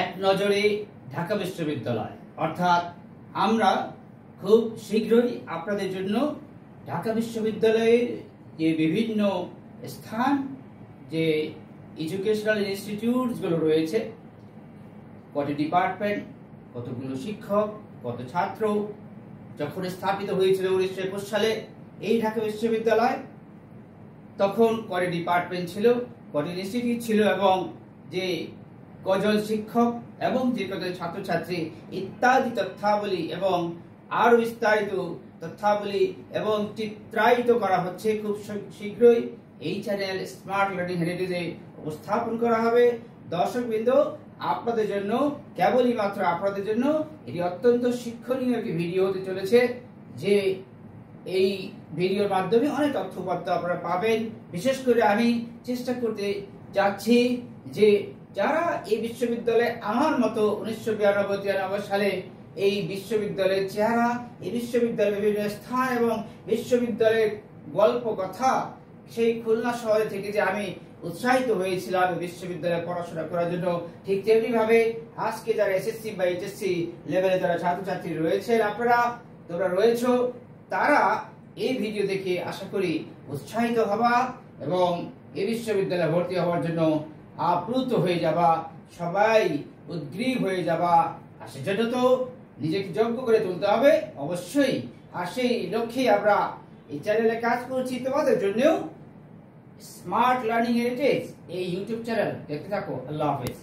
এক নজরে ঢাকা বিশ্ববিদ্যালয়, অর্থাৎ আমরা খুব শীঘ্রই আপনাদের জন্য ঢাকা বিশ্ববিদ্যালয়ের যে বিভিন্ন স্থান, যে এডুকেশনাল ইনস্টিটিউটসগুলো রয়েছে, কত ডিপার্টমেন্ট, কতগুলো শিক্ষক, কত ছাত্র, যখন স্থাপিত হয়েছিল 1921 সালে এই ঢাকা বিশ্ববিদ্যালয়, তখন কয়টি ডিপার্টমেন্ট ছিল, কয়টি ইনস্টিটিউট ছিল, এবং যে কজন শিক্ষক এবং যে কজন ছাত্রছাত্রী ইত্যাদি তথ্যাবলী এবং আরো বিস্তারিত তথ্যাবলী এবং চিত্রায়িত করা হচ্ছে। খুব শীঘ্রই এই চ্যানেল স্মার্ট লার্নিং হেরিটেজে উপস্থাপন করা হবে। দর্শকবৃন্দ, আপনাদের জন্য, কেবলই মাত্র আপনাদের জন্য এটি অত্যন্ত শিক্ষণীয় একটি ভিডিও হতে চলেছে, যে এই ভিডিওর মাধ্যমে অনেক তথ্য উপাত্ত আপনারা পাবেন। বিশেষ করে আমি চেষ্টা করতে যাচ্ছি যে যারা এই বিশ্ববিদ্যালয়ে আমার মতো 1992-93 সালে এই বিশ্ববিদ্যালয়ের চেহারা, এই বিশ্ববিদ্যালয়ের বিভিন্ন স্থান এবং বিশ্ববিদ্যালয়ের গল্প কথা, সেই খুলনা শহরে থেকে যে আমি উৎসাহিত হয়েছিলাম বিশ্ববিদ্যালয়ে পড়াশোনা করার জন্য, ঠিক তেমনি ভাবে আজকে যারা এসএসসি বা এইচএসসি লেভেলে যারা ছাত্রছাত্রী রয়েছেন, তোমরা রয়েছো, তারা এই ভিডিও দেখে আশা করি উৎসাহিত হবা এবং এই বিশ্ববিদ্যালয়ে ভর্তি হওয়ার জন্য আপ্লুত হয়ে যাবা, সবাই উদ্গ্রীব হয়ে যাবা। আর সেজন্য তো নিজেকে যোগ্য করে তুলতে হবে অবশ্যই। আর সেই লক্ষ্যে আমরা এই চ্যানেলে কাজ করছি তোমাদের জন্যও। স্মার্ট লার্নিং হেরিটেজ এই ইউটিউব চ্যানেল দেখতে থাকো। আল্লাহ হাফেজ।